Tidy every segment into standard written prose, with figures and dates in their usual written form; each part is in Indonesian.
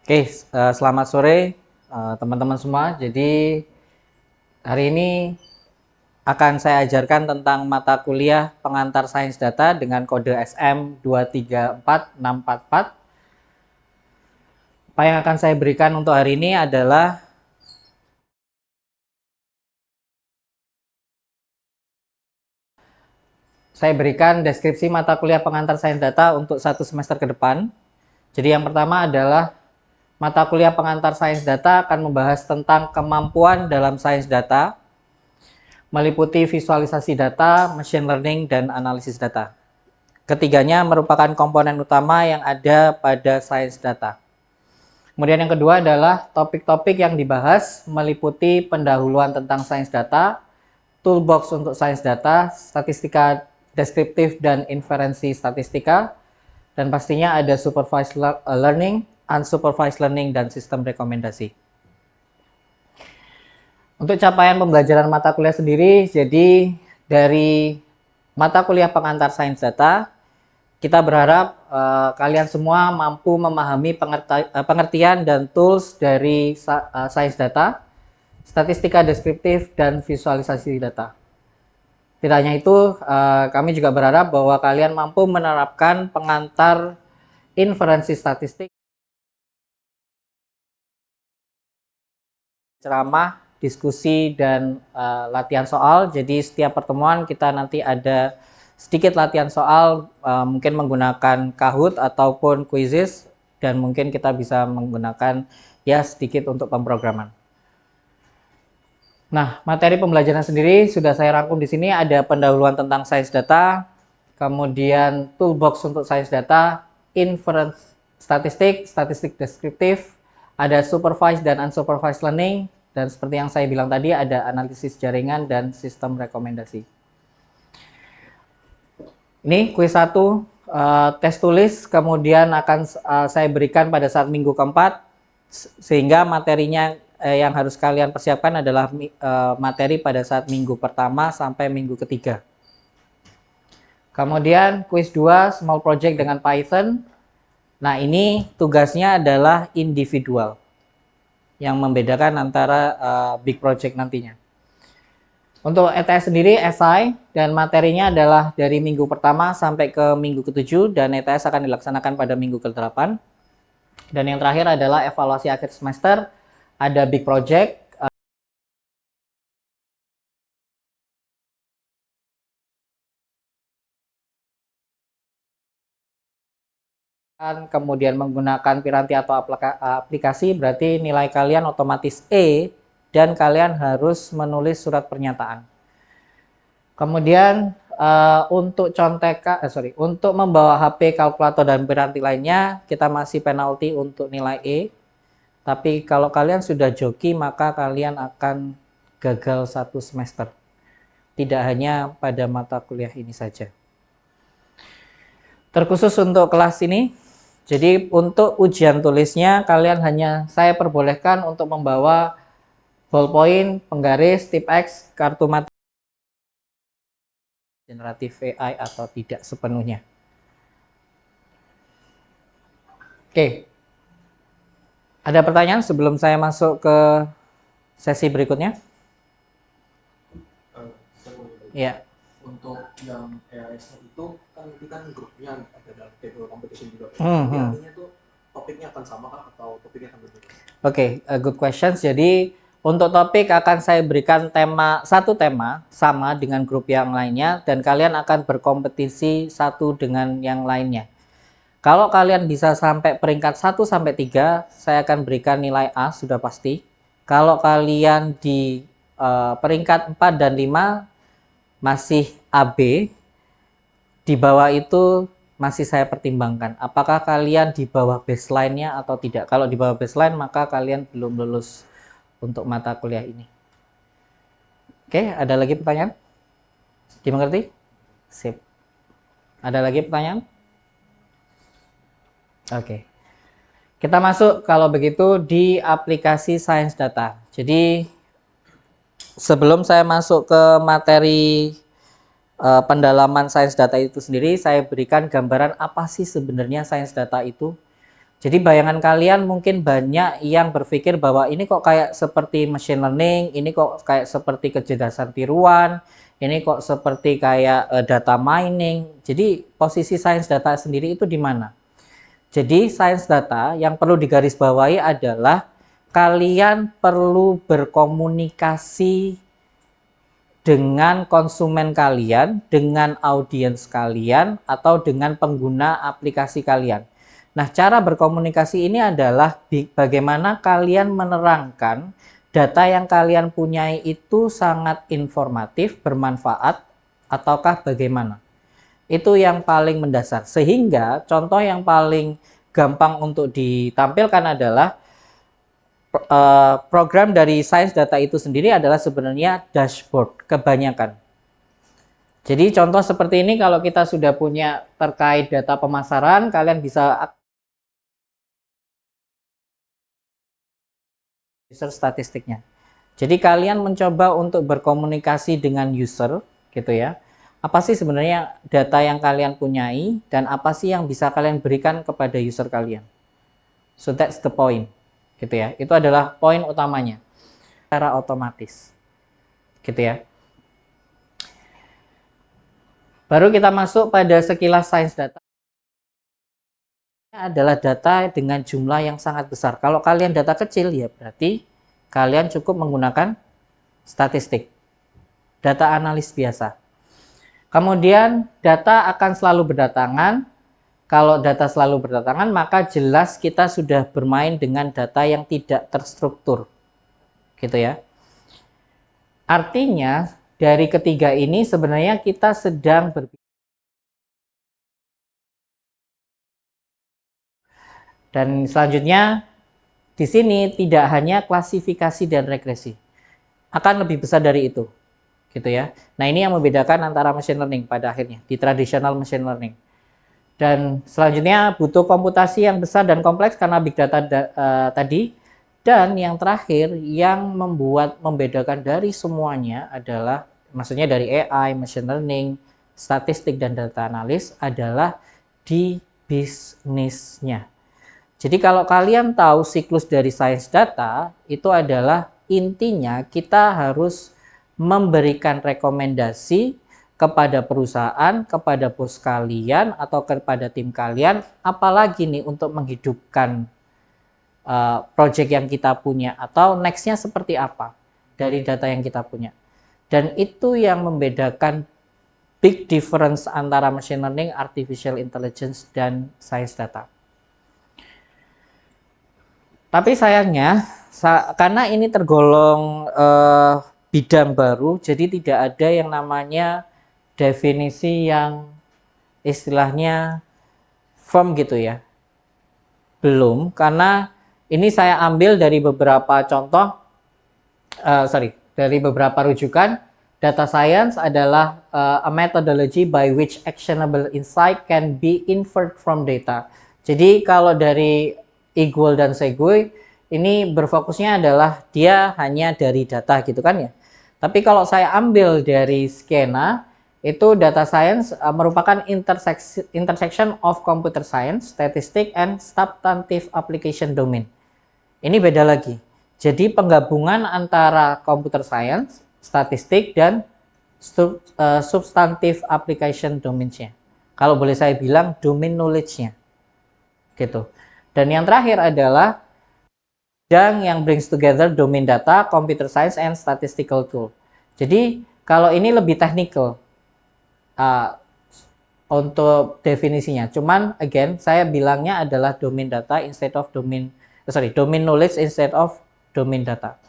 Oke, selamat sore teman-teman semua. Jadi hari ini akan saya ajarkan tentang mata kuliah pengantar sains data dengan kode SM234644. Apa yang akan saya berikan untuk hari ini adalah saya berikan deskripsi mata kuliah pengantar sains data untuk 1 semester ke depan. Jadi yang pertama adalah mata kuliah pengantar sains data akan membahas tentang kemampuan dalam sains data, meliputi visualisasi data, machine learning, dan analisis data. Ketiganya merupakan komponen utama yang ada pada sains data. Kemudian yang kedua adalah topik-topik yang dibahas meliputi pendahuluan tentang sains data, toolbox untuk sains data, statistika deskriptif dan inferensi statistika, dan pastinya ada supervised learning, unsupervised learning, dan sistem rekomendasi. Untuk capaian pembelajaran mata kuliah sendiri, jadi dari mata kuliah pengantar sains data, kita berharap kalian semua mampu memahami pengertian dan tools dari sains data, statistika deskriptif, dan visualisasi data. Tidak hanya itu, kami juga berharap bahwa kalian mampu menerapkan pengantar inferensi statistik, ceramah, diskusi, dan latihan soal. Jadi setiap pertemuan kita nanti ada sedikit latihan soal, mungkin menggunakan Kahoot ataupun quizzes, dan mungkin kita bisa menggunakan ya sedikit untuk pemrograman. Nah, materi pembelajaran sendiri sudah saya rangkum di sini. Ada pendahuluan tentang sains data, kemudian toolbox untuk sains data, inference statistik, statistik deskriptif, ada supervised dan unsupervised learning, dan seperti yang saya bilang tadi ada analisis jaringan dan sistem rekomendasi. Ini kuis 1, tes tulis, kemudian akan saya berikan pada saat minggu keempat, sehingga materinya yang harus kalian persiapkan adalah materi pada saat minggu pertama sampai minggu ketiga. Kemudian kuis 2, small project dengan Python. Nah, ini tugasnya adalah individual, yang membedakan antara big project nantinya. Untuk ETS sendiri, esai, dan materinya adalah dari minggu pertama sampai ke minggu ke-7, dan ETS akan dilaksanakan pada minggu ke-8. Dan yang terakhir adalah evaluasi akhir semester, ada big project, kemudian menggunakan piranti atau aplikasi, berarti nilai kalian otomatis E, dan kalian harus menulis surat pernyataan. Kemudian untuk untuk membawa HP, kalkulator, dan piranti lainnya, kita masih penalti untuk nilai E. Tapi kalau kalian sudah joki, maka kalian akan gagal 1 semester. Tidak hanya pada mata kuliah ini saja. Terkhusus untuk kelas ini, jadi untuk ujian tulisnya, kalian saya perbolehkan untuk membawa ballpoint, penggaris, tip X, kartu materi, generatif AI atau tidak sepenuhnya. Oke. Ada pertanyaan sebelum saya masuk ke sesi berikutnya? Ya. Untuk yang AIS itu kan grupnya ada dalam table competition juga. Artinya tuh topiknya akan sama kah atau topiknya akan berbeda? Oke, good questions. Jadi untuk topik akan saya berikan satu tema sama dengan grup yang lainnya, dan kalian akan berkompetisi satu dengan yang lainnya. Kalau kalian bisa sampai peringkat 1 sampai 3, saya akan berikan nilai A sudah pasti. Kalau kalian di peringkat 4 dan 5 masih AB, di bawah itu masih saya pertimbangkan. Apakah kalian di bawah baseline-nya atau tidak? Kalau di bawah baseline, maka kalian belum lulus untuk mata kuliah ini. Oke, ada lagi pertanyaan? Dimengerti? Sip. Ada lagi pertanyaan? Oke. Kita masuk kalau begitu di aplikasi sains data. Jadi sebelum saya masuk ke materi pendalaman sains data itu sendiri, saya berikan gambaran apa sih sebenarnya sains data itu. Jadi bayangan kalian mungkin banyak yang berpikir bahwa ini kok kayak seperti machine learning, ini kok kayak seperti kecerdasan tiruan, ini kok seperti kayak data mining. Jadi posisi sains data sendiri itu di mana? Jadi sains data yang perlu digarisbawahi adalah kalian perlu berkomunikasi dengan konsumen kalian, dengan audiens kalian, atau dengan pengguna aplikasi kalian. Nah, cara berkomunikasi ini adalah bagaimana kalian menerangkan data yang kalian punyai itu sangat informatif, bermanfaat, ataukah bagaimana. Itu yang paling mendasar. Sehingga contoh yang paling gampang untuk ditampilkan adalah program dari sains data itu sendiri adalah sebenarnya dashboard kebanyakan. Jadi contoh seperti ini kalau kita sudah punya terkait data pemasaran, kalian bisa user statistiknya. Jadi kalian mencoba untuk berkomunikasi dengan user gitu ya. Apa sih sebenarnya data yang kalian punyai dan apa sih yang bisa kalian berikan kepada user kalian. So that's the point gitu ya. Itu adalah poin utamanya. Secara otomatis. Gitu ya. Baru kita masuk pada sekilas sains data. Ini adalah data dengan jumlah yang sangat besar. Kalau kalian data kecil ya berarti kalian cukup menggunakan statistik. Data analis biasa. Kemudian data akan selalu berdatangan. Kalau data selalu berdatangan maka jelas kita sudah bermain dengan data yang tidak terstruktur. Gitu ya. Artinya dari ketiga ini sebenarnya kita sedang berbicara. Dan selanjutnya di sini tidak hanya klasifikasi dan regresi. Akan lebih besar dari itu. Gitu ya. Nah, ini yang membedakan antara machine learning pada akhirnya di traditional machine learning. Dan selanjutnya butuh komputasi yang besar dan kompleks karena big data tadi. Dan yang terakhir yang membedakan dari semuanya adalah maksudnya dari AI, machine learning, statistik dan data analis adalah di bisnisnya. Jadi kalau kalian tahu siklus dari sains data, itu adalah intinya kita harus memberikan rekomendasi kepada perusahaan, kepada bos kalian, atau kepada tim kalian, apalagi nih untuk menghidupkan project yang kita punya, atau next-nya seperti apa dari data yang kita punya. Dan itu yang membedakan big difference antara machine learning, artificial intelligence, dan sains data. Tapi sayangnya, karena ini tergolong bidang baru, jadi tidak ada yang namanya definisi yang istilahnya firm gitu ya. Belum, karena ini saya ambil dari beberapa contoh, dari beberapa rujukan. Data science adalah a methodology by which actionable insight can be inferred from data. Jadi kalau dari Eagle dan Segway ini berfokusnya adalah dia hanya dari data gitu kan ya. Tapi kalau saya ambil dari skena itu data science merupakan intersection of computer science, statistics, and substantive application domain. Ini beda lagi. Jadi penggabungan antara computer science, statistik, dan substantive application domains-nya. Kalau boleh saya bilang domain knowledge-nya. Gitu. Dan yang terakhir adalah bidang yang brings together domain data, computer science, and statistical tool. Jadi kalau ini lebih technical untuk definisinya. Cuman again saya bilangnya adalah domain data instead of domain knowledge instead of domain data.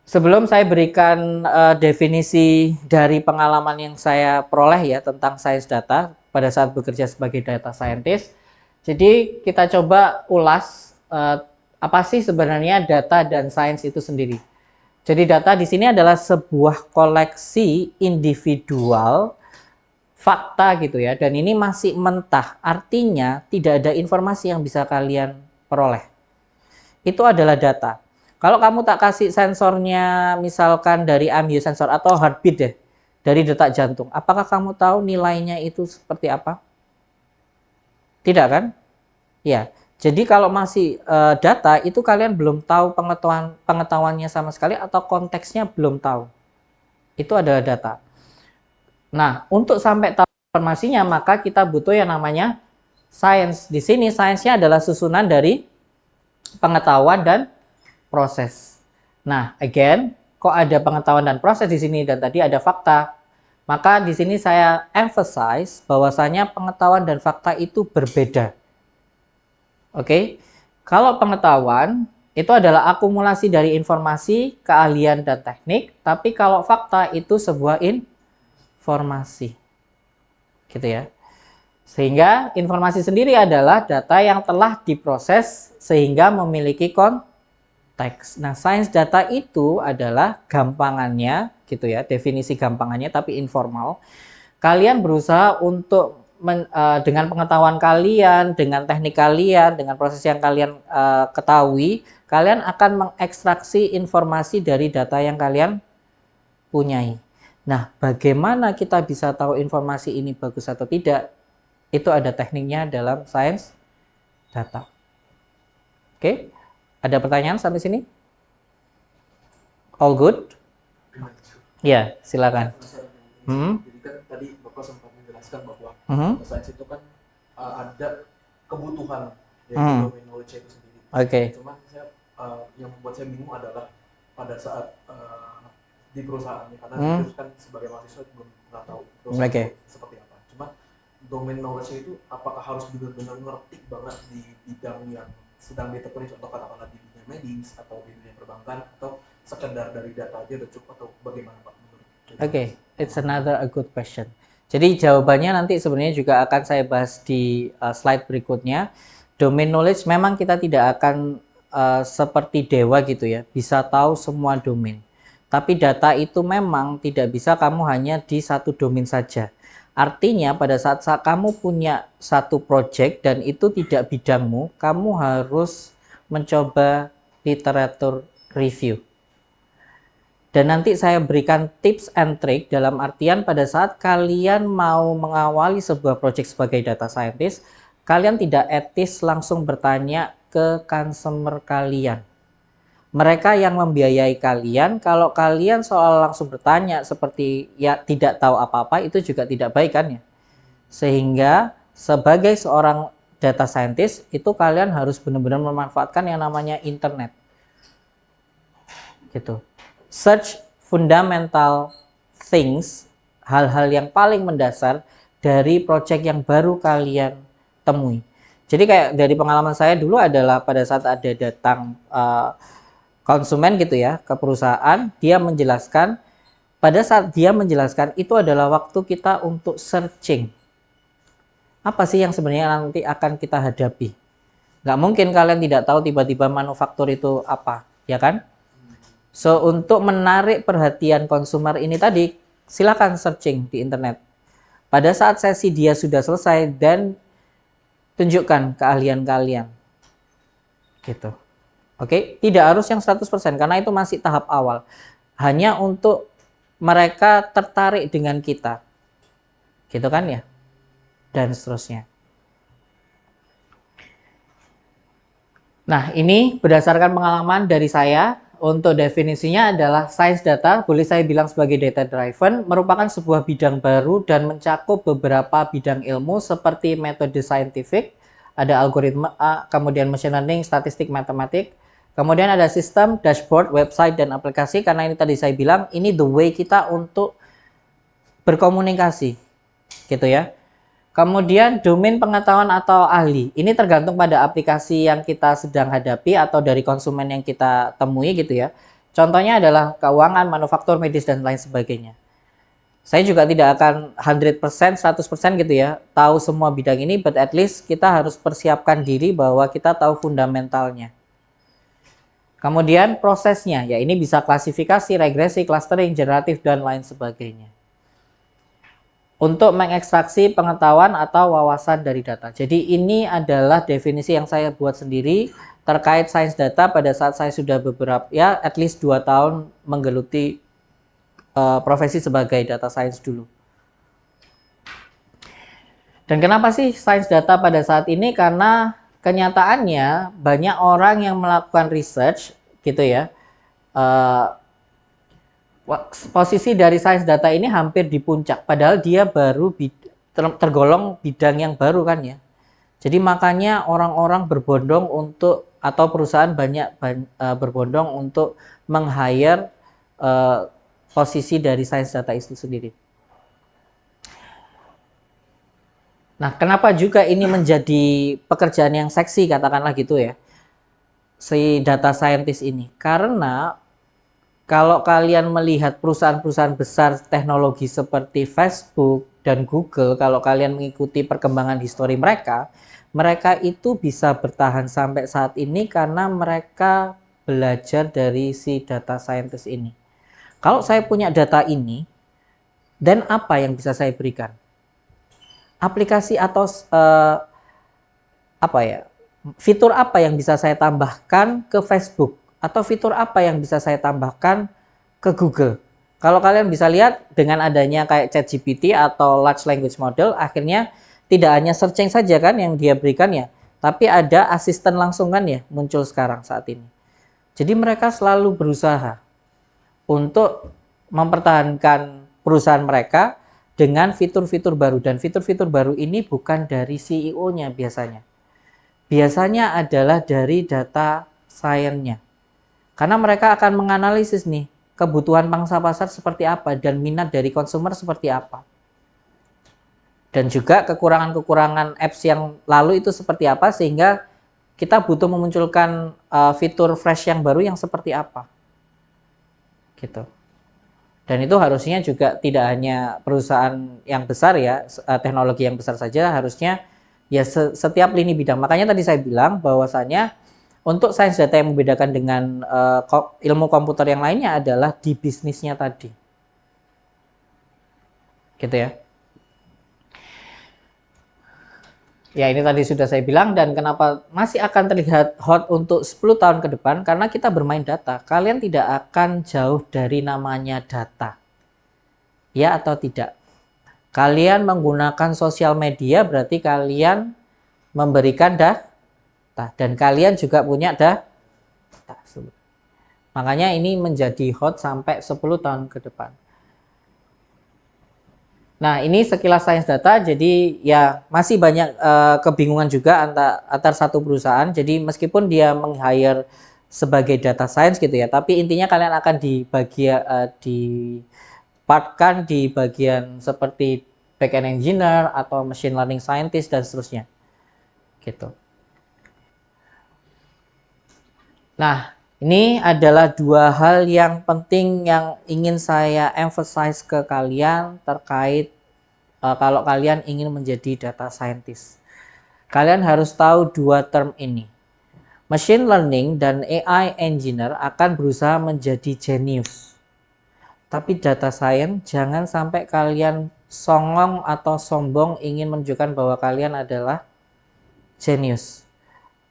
Sebelum saya berikan definisi dari pengalaman yang saya peroleh ya tentang sains data pada saat bekerja sebagai data scientist, jadi kita coba ulas apa sih sebenarnya data dan sains itu sendiri. Jadi data di sini adalah sebuah koleksi individual fakta gitu ya, dan ini masih mentah, artinya tidak ada informasi yang bisa kalian peroleh. Itu adalah data. Kalau kamu tak kasih sensornya misalkan dari AMU sensor atau heartbeat deh, dari detak jantung, apakah kamu tahu nilainya itu seperti apa? Tidak kan? Ya. Jadi kalau masih data itu kalian belum tahu pengetahuannya sama sekali atau konteksnya belum tahu. Itu adalah data. Nah, untuk sampai tahu informasinya maka kita butuh yang namanya science. Di sini sainsnya adalah susunan dari pengetahuan dan proses. Nah, again, kok ada pengetahuan dan proses di sini dan tadi ada fakta. Maka di sini saya emphasize bahwasanya pengetahuan dan fakta itu berbeda. Oke, kalau pengetahuan itu adalah akumulasi dari informasi, keahlian, dan teknik. Tapi kalau fakta itu sebuah informasi. Gitu ya. Sehingga informasi sendiri adalah data yang telah diproses sehingga memiliki konteks. Nah, sains data itu adalah gampangannya, gitu ya, definisi gampangannya tapi informal. Kalian berusaha untuk dengan pengetahuan kalian, dengan teknik kalian, dengan proses yang kalian ketahui, kalian akan mengekstraksi informasi dari data yang kalian punyai. Nah, bagaimana kita bisa tahu informasi ini bagus atau tidak? Itu ada tekniknya dalam sains data. Oke, ada pertanyaan sampai sini? All good? Ya, silakan. Jadi kan tadi Bapak sempat menjelaskan bahwa sains itu kan ada kebutuhan yaitu domain knowledge itu sendiri. Oke. Cuman yang membuat saya bingung adalah pada saat di perusahaannya karena saya kan sebagai mahasiswa belum pernah tahu perusahaan itu seperti apa. Cuma domain knowledge itu apakah harus benar-benar ngerti banget di bidang yang sedang ditekuni, contoh katakanlah di dunia medis atau di dunia perbankan, atau sekedar dari data aja udah cukup, atau bagaimana Pak? Oke, it's another a good question. Jadi jawabannya nanti sebenarnya juga akan saya bahas di slide berikutnya. Domain knowledge memang kita tidak akan seperti dewa gitu ya, bisa tahu semua domain. Tapi data itu memang tidak bisa kamu hanya di satu domain saja. Artinya pada saat kamu punya satu project dan itu tidak bidangmu, kamu harus mencoba literatur review. Dan nanti saya berikan tips and trick dalam artian pada saat kalian mau mengawali sebuah project sebagai data scientist, kalian tidak etis langsung bertanya ke customer kalian. Mereka yang membiayai kalian, kalau kalian soal langsung bertanya seperti ya tidak tahu apa-apa, itu juga tidak baik kan ya. Sehingga sebagai seorang data scientist, itu kalian harus benar-benar memanfaatkan yang namanya internet. Gitu. Search fundamental things, hal-hal yang paling mendasar dari project yang baru kalian temui. Jadi kayak dari pengalaman saya dulu adalah pada saat ada datang konsumen gitu ya ke perusahaan, dia menjelaskan, pada saat dia menjelaskan itu adalah waktu kita untuk searching. Apa sih yang sebenarnya nanti akan kita hadapi? Nggak mungkin kalian tidak tahu tiba-tiba manufaktur itu apa, ya kan? So, untuk menarik perhatian konsumer ini tadi, silakan searching di internet. Pada saat sesi dia sudah selesai dan tunjukkan keahlian kalian. Gitu. Oke, tidak harus yang 100% karena itu masih tahap awal. Hanya untuk mereka tertarik dengan kita. Gitu kan ya? Dan seterusnya. Nah, ini berdasarkan pengalaman dari saya. Untuk definisinya adalah science data, boleh saya bilang sebagai data driven, merupakan sebuah bidang baru dan mencakup beberapa bidang ilmu seperti metode saintifik, ada algoritma, kemudian machine learning, statistik, matematik. Kemudian ada sistem, dashboard, website, dan aplikasi. Karena ini tadi saya bilang, ini the way kita untuk berkomunikasi. Gitu ya. Kemudian domain pengetahuan atau ahli. Ini tergantung pada aplikasi yang kita sedang hadapi atau dari konsumen yang kita temui gitu ya. Contohnya adalah keuangan, manufaktur, medis, dan lain sebagainya. Saya juga tidak akan 100%, 100% gitu ya, tahu semua bidang ini, but at least kita harus persiapkan diri bahwa kita tahu fundamentalnya. Kemudian prosesnya, ya ini bisa klasifikasi, regresi, clustering, generatif, dan lain sebagainya. Untuk mengekstraksi pengetahuan atau wawasan dari data. Jadi ini adalah definisi yang saya buat sendiri terkait sains data pada saat saya sudah beberapa, ya at least 2 tahun menggeluti profesi sebagai data science dulu. Dan kenapa sih sains data pada saat ini? Karena kenyataannya banyak orang yang melakukan research gitu ya. Posisi dari sains data ini hampir di puncak, padahal dia baru tergolong bidang yang baru kan ya. Jadi makanya orang-orang berbondong untuk, atau perusahaan banyak berbondong untuk meng-hire posisi dari sains data itu sendiri. Nah, kenapa juga ini menjadi pekerjaan yang seksi, katakanlah gitu ya, si data scientist ini? Karena kalau kalian melihat perusahaan-perusahaan besar teknologi seperti Facebook dan Google, kalau kalian mengikuti perkembangan histori mereka, mereka itu bisa bertahan sampai saat ini karena mereka belajar dari si data scientist ini. Kalau saya punya data ini, dan apa yang bisa saya berikan? Aplikasi atau fitur apa yang bisa saya tambahkan ke Facebook, atau fitur apa yang bisa saya tambahkan ke Google. Kalau kalian bisa lihat dengan adanya kayak ChatGPT atau Large Language Model, akhirnya tidak hanya searching saja kan yang dia berikan ya, tapi ada asisten langsung kan ya muncul sekarang saat ini. Jadi mereka selalu berusaha untuk mempertahankan perusahaan mereka dengan fitur-fitur baru, dan fitur-fitur baru ini bukan dari CEO-nya biasanya. Biasanya adalah dari data science-nya. Karena mereka akan menganalisis nih kebutuhan pangsa pasar seperti apa dan minat dari konsumer seperti apa. Dan juga kekurangan-kekurangan apps yang lalu itu seperti apa, sehingga kita butuh memunculkan fitur fresh yang baru yang seperti apa. Gitu. Dan itu harusnya juga tidak hanya perusahaan yang besar ya, teknologi yang besar saja, harusnya ya setiap lini bidang. Makanya tadi saya bilang bahwasanya untuk sains data yang membedakan dengan ilmu komputer yang lainnya adalah di bisnisnya tadi. Gitu ya. Ya, ini tadi sudah saya bilang, dan kenapa masih akan terlihat hot untuk 10 tahun ke depan, karena kita bermain data. Kalian tidak akan jauh dari namanya data. Ya atau tidak? Kalian menggunakan sosial media, berarti kalian memberikan data, dan kalian juga punya data. Makanya ini menjadi hot sampai 10 tahun ke depan. Nah, ini sekilas sains data, jadi ya masih banyak kebingungan juga antar satu perusahaan. Jadi meskipun dia meng-hire sebagai data science gitu ya, tapi intinya kalian akan dipart-kan di bagian seperti back-end engineer atau machine learning scientist dan seterusnya. Gitu. Nah, ini adalah dua hal yang penting yang ingin saya emphasize ke kalian terkait kalau kalian ingin menjadi data scientist. Kalian harus tahu dua term ini. Machine learning dan AI engineer akan berusaha menjadi genius. Tapi data science jangan sampai kalian songong atau sombong ingin menunjukkan bahwa kalian adalah genius.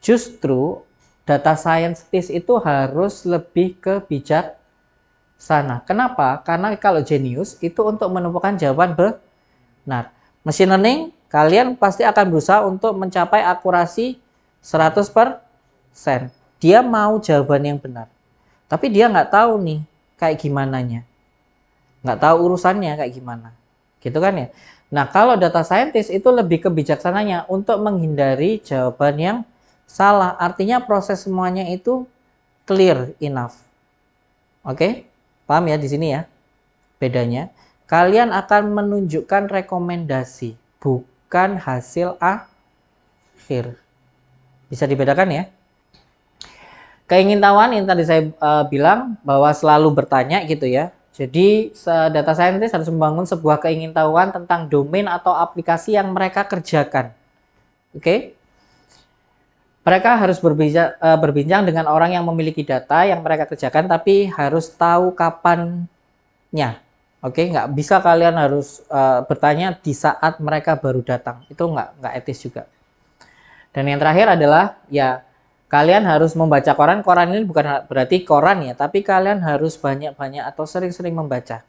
Justru data scientist itu harus lebih ke bijaksana. Kenapa? Karena kalau genius itu untuk menemukan jawaban benar. Machine learning, kalian pasti akan berusaha untuk mencapai akurasi 100%. Dia mau jawaban yang benar. Tapi dia nggak tahu nih kayak gimananya. Nggak tahu urusannya kayak gimana. Gitu kan ya? Nah, kalau data scientist itu lebih ke bijaksananya untuk menghindari jawaban yang salah. Artinya proses semuanya itu clear enough. Oke? Paham ya di sini ya? Bedanya. Kalian akan menunjukkan rekomendasi, bukan hasil akhir. Bisa dibedakan ya? Keingintahuan yang tadi saya bilang bahwa selalu bertanya gitu ya. Jadi data scientist harus membangun sebuah keingintahuan tentang domain atau aplikasi yang mereka kerjakan. Oke? Mereka harus berbincang dengan orang yang memiliki data yang mereka kerjakan, tapi harus tahu kapannya. Oke, nggak bisa kalian harus bertanya di saat mereka baru datang. Itu nggak etis juga. Dan yang terakhir adalah ya kalian harus membaca koran. Koran ini bukan berarti koran ya, tapi kalian harus banyak-banyak atau sering-sering membaca.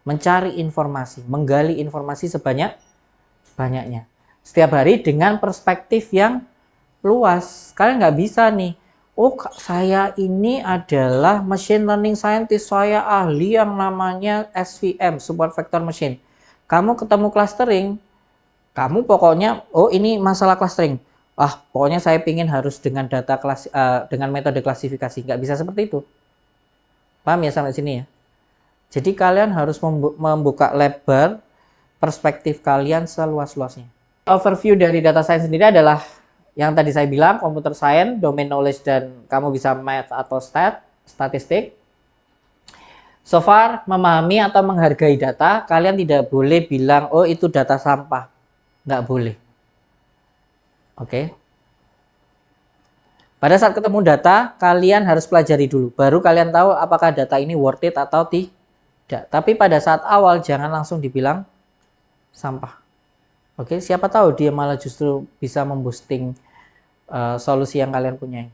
Mencari informasi, menggali informasi sebanyak-banyaknya. setiap hari dengan perspektif yang luas. Kalian nggak bisa nih, oh saya ini adalah machine learning scientist, saya ahli yang namanya SVM, support vector machine. Kamu ketemu clustering, kamu pokoknya, oh ini masalah clustering. Pokoknya saya pingin harus dengan dengan metode klasifikasi. Nggak bisa seperti itu. Paham ya sampai sini ya? Jadi kalian harus membuka lebar perspektif kalian seluas-luasnya. Overview dari data science sendiri adalah yang tadi saya bilang, computer science, domain knowledge, dan kamu bisa math atau statistik. So far, memahami atau menghargai data, kalian tidak boleh bilang, oh itu data sampah. Nggak boleh. Oke. Pada saat ketemu data, kalian harus pelajari dulu. Baru kalian tahu apakah data ini worth it atau tidak. Tapi pada saat awal, jangan langsung dibilang sampah. Oke, siapa tahu dia malah justru bisa memboosting solusi yang kalian punya,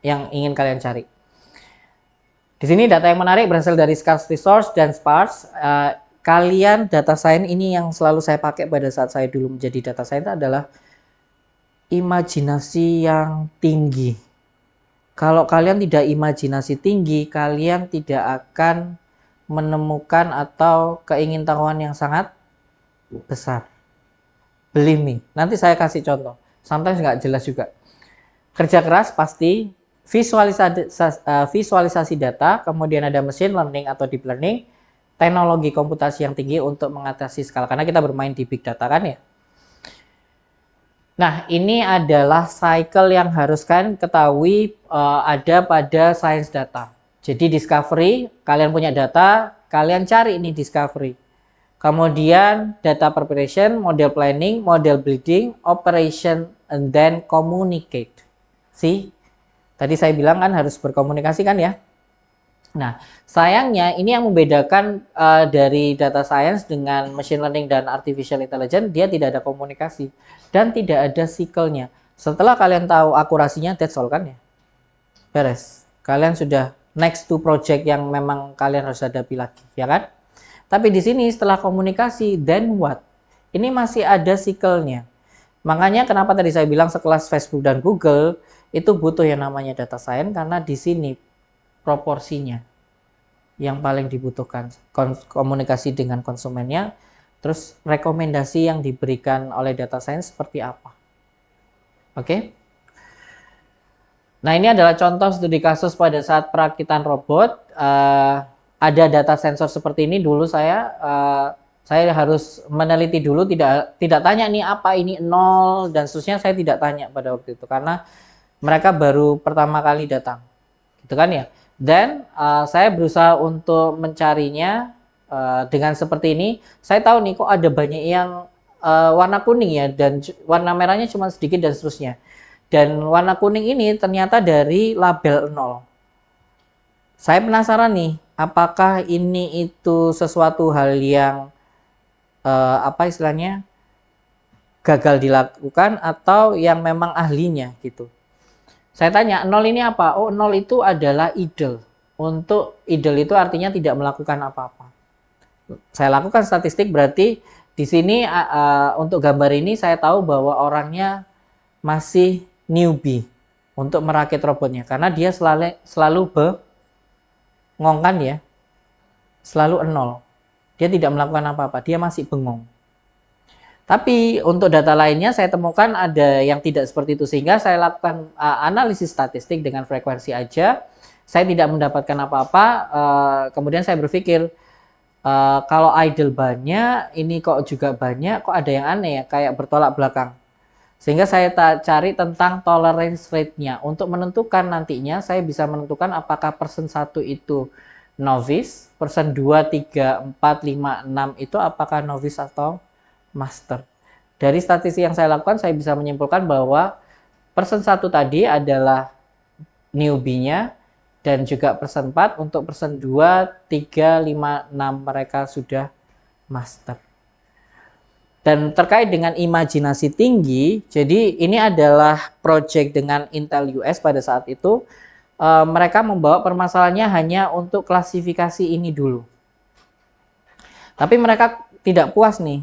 yang ingin kalian cari. Di sini data yang menarik berasal dari scarce resource dan sparse. Kalian data science ini yang selalu saya pakai pada saat saya dulu menjadi data science adalah imajinasi yang tinggi. Kalau kalian tidak imajinasi tinggi, kalian tidak akan menemukan atau keingintahuan yang sangat besar. Believe me, nanti saya kasih contoh. Sometimes nggak jelas juga. Kerja keras pasti, visualisasi data, kemudian ada machine learning atau deep learning, teknologi komputasi yang tinggi untuk mengatasi skala. Karena kita bermain di big data kan ya. Nah, ini adalah cycle yang harus kalian ketahui ada pada science data. Jadi discovery, kalian punya data, kalian cari ini discovery. Kemudian data preparation, model planning, model building, operation, and then communicate. See? Tadi saya bilang kan harus berkomunikasi kan ya? Nah, sayangnya ini yang membedakan dari data science dengan machine learning dan artificial intelligence, dia tidak ada komunikasi dan tidak ada siklenya. Setelah kalian tahu akurasinya, that's all kan ya? Beres. Kalian sudah next to project yang memang kalian harus hadapi lagi, ya kan? Tapi di sini setelah komunikasi, then what? Ini masih ada siklenya. Makanya kenapa tadi saya bilang sekelas Facebook dan Google itu butuh yang namanya data science, karena di sini proporsinya yang paling dibutuhkan, komunikasi dengan konsumennya, terus rekomendasi yang diberikan oleh data science seperti apa. Oke? Nah, ini adalah contoh studi kasus pada saat perakitan robot. Ada data sensor seperti ini. Dulu saya harus meneliti dulu, tidak tanya nih apa ini 0 dan seterusnya, saya tidak tanya pada waktu itu karena mereka baru pertama kali datang, gitu kan ya. Dan saya berusaha untuk mencarinya dengan seperti ini. Saya tahu nih kok ada banyak yang warna kuning ya, dan warna merahnya cuma sedikit dan seterusnya. Dan warna kuning ini ternyata dari label 0. Saya penasaran nih, apakah ini itu sesuatu hal yang apa istilahnya gagal dilakukan atau yang memang ahlinya gitu. Saya tanya, 0 ini apa? Oh, 0 itu adalah idle. Untuk idle itu artinya tidak melakukan apa-apa. Saya lakukan statistik, berarti di sini untuk gambar ini saya tahu bahwa orangnya masih newbie untuk merakit robotnya. Karena dia selalu bengong kan ya. Selalu 0. Dia tidak melakukan apa-apa. Dia masih bengong. Tapi untuk data lainnya saya temukan ada yang tidak seperti itu, sehingga saya lakukan analisis statistik dengan frekuensi aja. Saya tidak mendapatkan apa-apa. Kemudian saya berpikir kalau idle banyak, ini kok juga banyak, kok ada yang aneh ya, kayak bertolak belakang. Sehingga saya cari tentang tolerance rate-nya untuk menentukan nantinya saya bisa menentukan apakah person 1 itu novice, person 2, 3, 4, 5, 6 itu apakah novice atau master. Dari statistik yang saya lakukan, saya bisa menyimpulkan bahwa person 1 tadi adalah newbie-nya, dan juga person 4, untuk person 2, 3, 5, 6 mereka sudah master. Dan terkait dengan imajinasi tinggi, jadi ini adalah project dengan Intel US pada saat itu. Mereka membawa permasalahannya hanya untuk klasifikasi ini dulu. Tapi mereka tidak puas nih.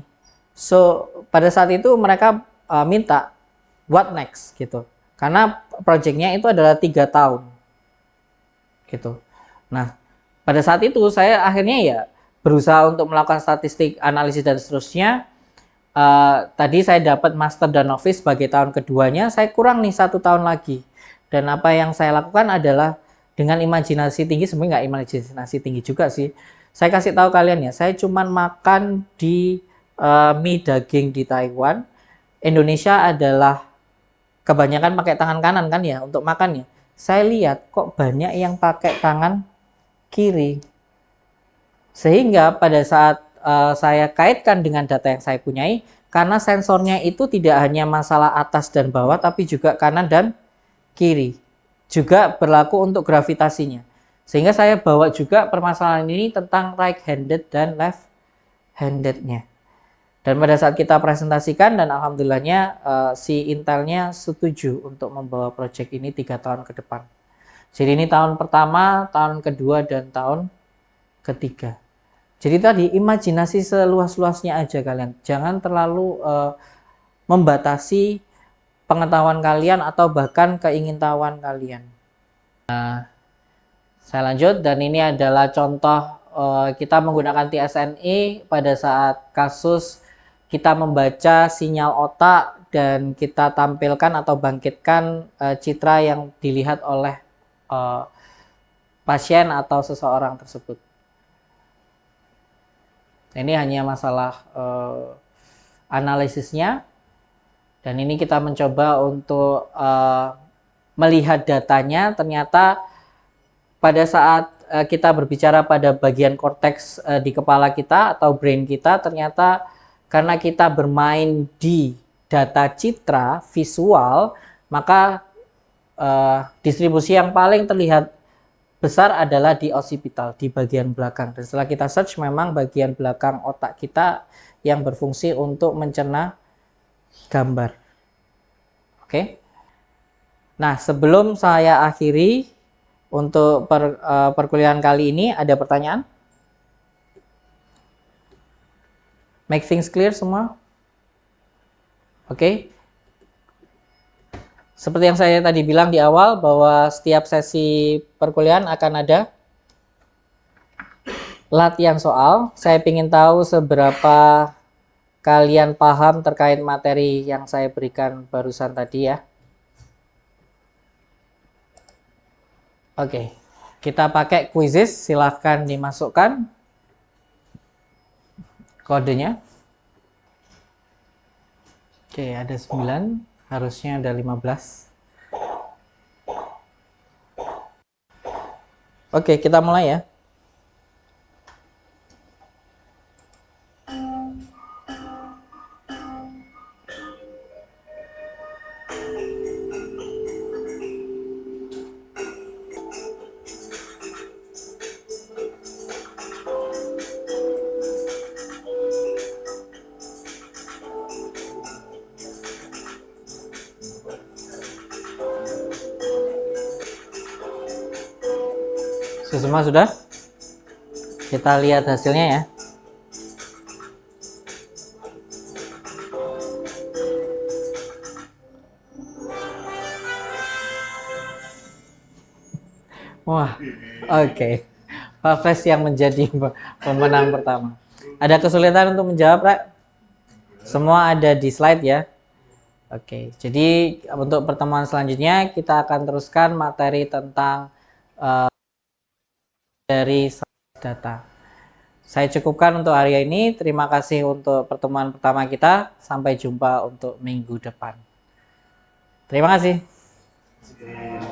So pada saat itu mereka minta what next gitu, karena projectnya itu adalah 3 tahun gitu. Nah pada saat itu saya akhirnya ya berusaha untuk melakukan statistik, analisis dan seterusnya. Tadi saya dapat master dan novice sebagai tahun keduanya, saya kurang nih 1 tahun lagi. Dan apa yang saya lakukan adalah dengan imajinasi tinggi, sebenarnya nggak imajinasi tinggi juga sih. Saya kasih tahu kalian ya, saya cuman makan di mie daging di Taiwan. Indonesia adalah kebanyakan pakai tangan kanan kan ya untuk makan ya. Saya lihat kok banyak yang pakai tangan kiri. Sehingga pada saat saya kaitkan dengan data yang saya punyai, karena sensornya itu tidak hanya masalah atas dan bawah, tapi juga kanan dan kiri. Juga berlaku untuk gravitasinya. Sehingga saya bawa juga permasalahan ini tentang right-handed dan left-handednya. Dan pada saat kita presentasikan, dan alhamdulillahnya si Intelnya setuju untuk membawa project ini 3 tahun ke depan. Jadi ini tahun pertama, tahun kedua, dan tahun ketiga. Jadi tadi imajinasi seluas-luasnya aja kalian. Jangan terlalu membatasi pengetahuan kalian atau bahkan keingintahuan kalian. Nah, saya lanjut, dan ini adalah contoh kita menggunakan TSNE pada saat kasus kita membaca sinyal otak dan kita tampilkan atau bangkitkan citra yang dilihat oleh pasien atau seseorang tersebut. Ini hanya masalah analisisnya, dan ini kita mencoba untuk melihat datanya. Ternyata pada saat kita berbicara pada bagian korteks di kepala kita atau brain kita, ternyata karena kita bermain di data citra visual, maka distribusi yang paling terlihat besar adalah di occipital, di bagian belakang. Dan setelah kita search, memang bagian belakang otak kita yang berfungsi untuk mencerna gambar. Oke. Nah, sebelum saya akhiri untuk perkuliahan kali ini, ada pertanyaan? Make things clear semua? Oke. Seperti yang saya tadi bilang di awal, bahwa setiap sesi perkuliahan akan ada latihan soal. Saya ingin tahu seberapa kalian paham terkait materi yang saya berikan barusan tadi ya. Oke, kita pakai quizzes, silahkan dimasukkan kodenya. Oke, ada 9, harusnya ada 15. Oke, kita mulai ya. Semua sudah? Kita lihat hasilnya ya. Wah, oke. Pak Fes yang menjadi pemenang pertama. Ada kesulitan untuk menjawab, Rek? Semua ada di slide ya. Oke, jadi untuk pertemuan selanjutnya kita akan teruskan materi tentang dari data. Saya cukupkan untuk hari ini. Terima kasih untuk pertemuan pertama kita. Sampai jumpa untuk minggu depan. Terima kasih.